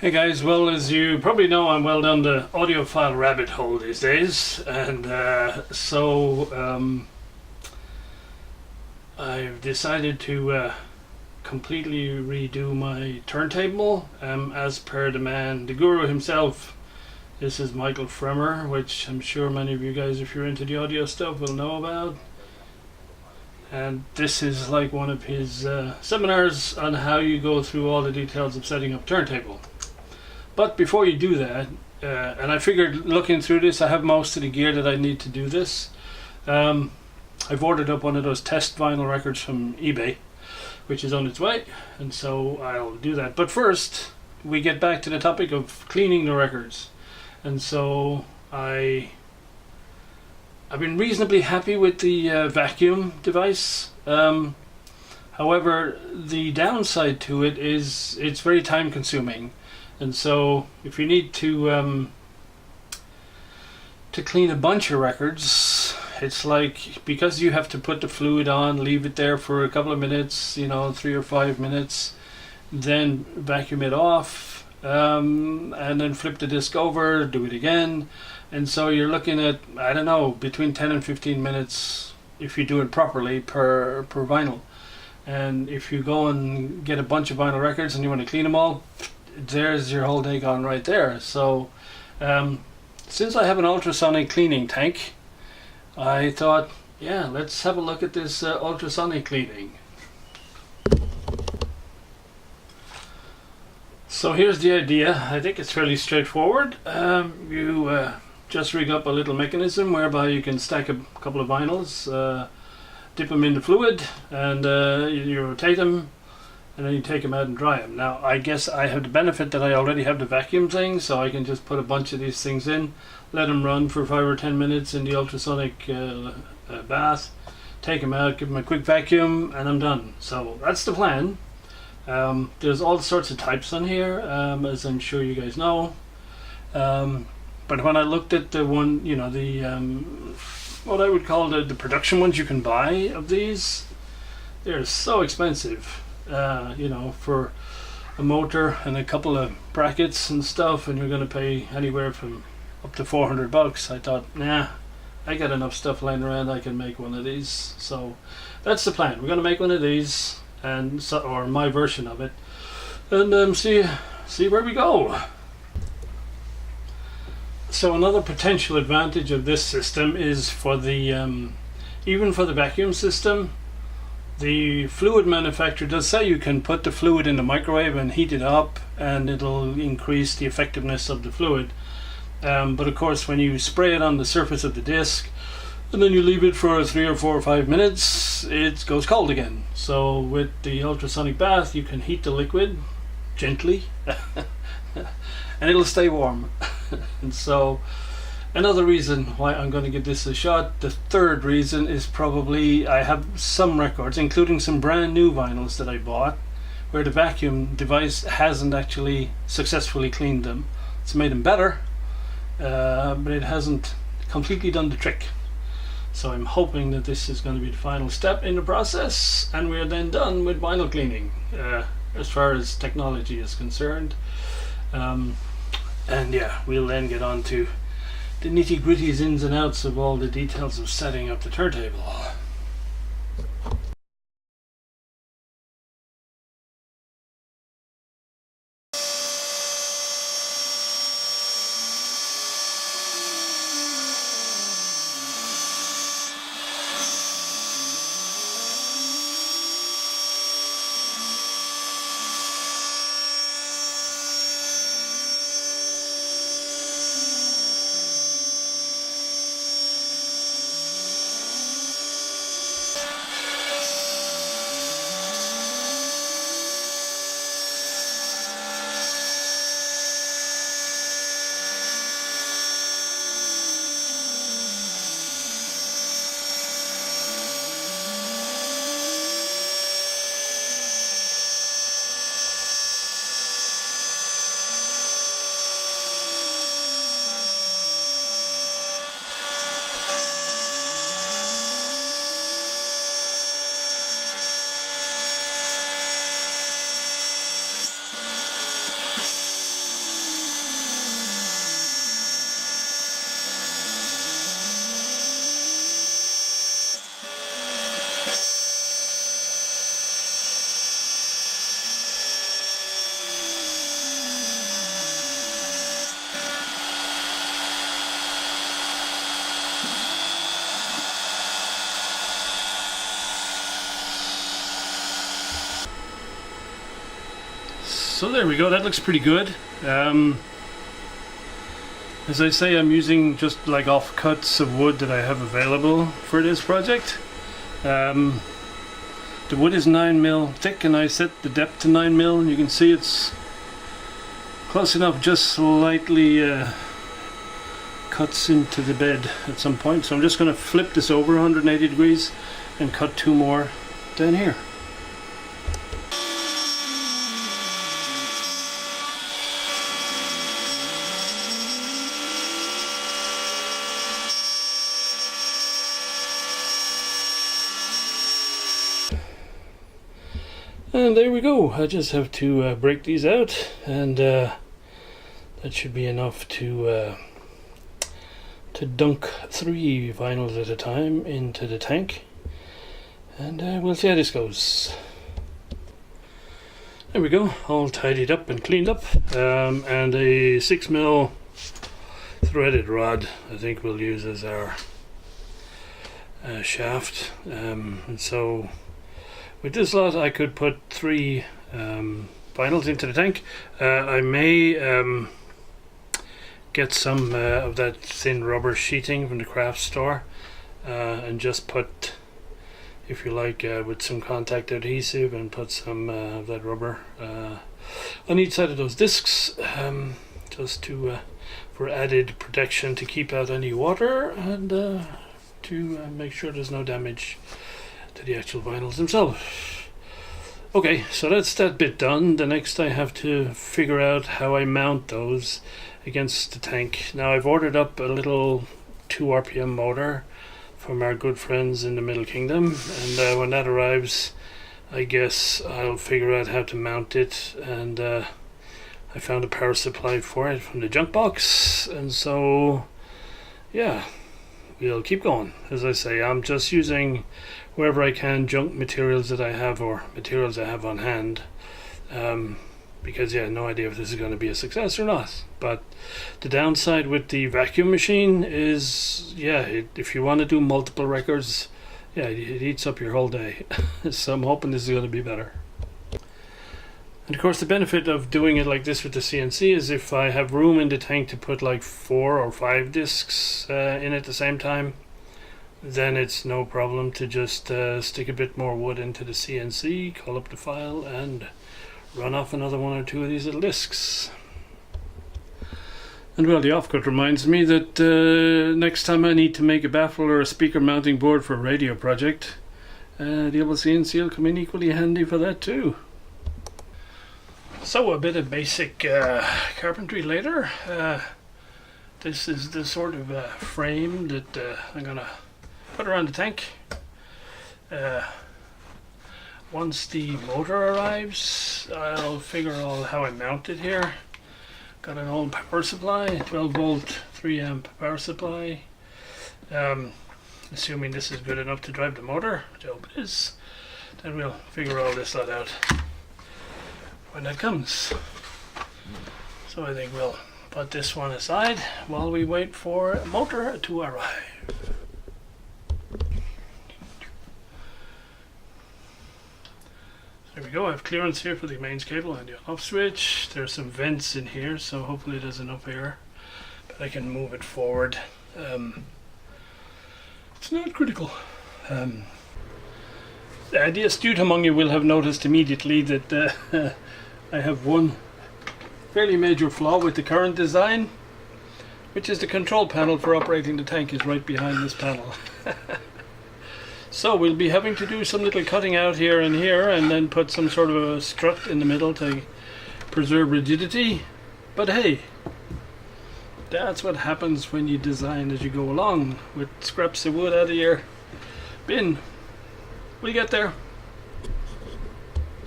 Hey guys, well, as you probably know, I'm well down the audiophile rabbit hole these days, and I've decided to completely redo my turntable as per the man, the guru himself. This is Michael Fremer, which I'm sure many of you guys, if you're into the audio stuff, will know about. And this is like one of his seminars on how you go through all the details of setting up turntable. But before you do that, and I figured looking through this, I have most of the gear that I need to do this. I've ordered up one of those test vinyl records from eBay, which is on its way, and so I'll do that. But first, we get back to the topic of cleaning the records. And so I've been reasonably happy with the vacuum device. However, the downside to it is it's very time consuming. And so if you need to clean a bunch of records, it's like, because you have to put the fluid on, leave it there for a couple of minutes, 3 or 5 minutes, then vacuum it off, and then flip the disc over, do it again. And so you're looking at, I don't know, between 10 and 15 minutes if you do it properly per vinyl. And if you go and get a bunch of vinyl records and you want to clean them all, there's your whole day gone right there. So since I have an ultrasonic cleaning tank, I thought, yeah, let's have a look at this ultrasonic cleaning. So here's the idea. I think it's fairly straightforward. You just rig up a little mechanism whereby you can stack a couple of vinyls, dip them in the fluid, and you rotate them, and then you take them out and dry them. Now, I guess I have the benefit that I already have the vacuum thing, so I can just put a bunch of these things in, let them run for 5 or 10 minutes in the ultrasonic bath, take them out, give them a quick vacuum, and I'm done. So that's the plan. There's all sorts of types on here, as I'm sure you guys know. But when I looked at the one, what I would call the production ones you can buy of these, they're so expensive. For a motor and a couple of brackets and stuff, and you're going to pay anywhere from up to $400. I thought, nah, I got enough stuff laying around, I can make one of these. So that's the plan. We're going to make one of these, or my version of it, and see where we go. So another potential advantage of this system is for the even for the vacuum system. The fluid manufacturer does say you can put the fluid in the microwave and heat it up, and it'll increase the effectiveness of the fluid. But of course, when you spray it on the surface of the disc and then you leave it for 3 or 4 or 5 minutes, it goes cold again. So with the ultrasonic bath, you can heat the liquid gently and it'll stay warm. And so another reason why I'm going to give this a shot, the third reason, is probably I have some records, including some brand new vinyls that I bought, where the vacuum device hasn't actually successfully cleaned them. It's made them better, but it hasn't completely done the trick. So I'm hoping that this is going to be the final step in the process, and we're then done with vinyl cleaning as far as technology is concerned. And yeah, we'll then get on to the nitty-gritties, ins and outs of all the details of setting up the turntable. So there we go, that looks pretty good. As I say, I'm using just like offcuts of wood that I have available for this project. The wood is 9mm thick and I set the depth to 9mm, and you can see it's close enough, just slightly cuts into the bed at some point. So I'm just going to flip this over 180 degrees and cut 2 more down here. And there we go. I just have to break these out, and that should be enough to dunk 3 vinyls at a time into the tank, and we'll see how this goes. There we go, all tidied up and cleaned up, and a 6mm threaded rod I think we'll use as our shaft, and so with this lot I could put 3 vinyls into the tank. I may get some of that thin rubber sheeting from the craft store and just put, if you like, with some contact adhesive, and put some of that rubber on each side of those discs, just to for added protection, to keep out any water, and to make sure there's no damage to the actual vinyls themselves. Okay, so that's that bit done. The next I have to figure out how I mount those against the tank. Now I've ordered up a little 2 RPM motor from our good friends in the Middle Kingdom, and when that arrives I guess I'll figure out how to mount it, and I found a power supply for it from the junk box, and so yeah, we'll keep going. As I say, I'm just using wherever I can junk materials that I have, or materials I have on hand, because yeah, no idea if this is going to be a success or not. But the downside with the vacuum machine is, yeah, if you want to do multiple records, yeah, it eats up your whole day. So I'm hoping this is going to be better. And of course the benefit of doing it like this with the CNC is if I have room in the tank to put like 4 or 5 discs in at the same time, then it's no problem to just stick a bit more wood into the CNC, call up the file, and run off another 1 or 2 of these little discs. And well, the offcut reminds me that next time I need to make a baffle or a speaker mounting board for a radio project, the old CNC will come in equally handy for that too. So a bit of basic carpentry later. This is the sort of frame that I'm gonna put around the tank. Once the motor arrives, I'll figure out how I mount it here. Got an old power supply, 12 volt 3 amp power supply. Assuming this is good enough to drive the motor, which I hope it is, then we'll figure all this lot out when that comes. So I think we'll put this one aside while we wait for a motor to arrive. There we go, I have clearance here for the mains cable and the on-off switch. There's some vents in here, so hopefully there's enough air, but I can move it forward. It's not critical. The astute among you will have noticed immediately that I have one fairly major flaw with the current design, which is the control panel for operating the tank is right behind this panel. So we'll be having to do some little cutting out here and here, and then put some sort of a strut in the middle to preserve rigidity. But hey, that's what happens when you design as you go along with scraps of wood out of your bin. We get there.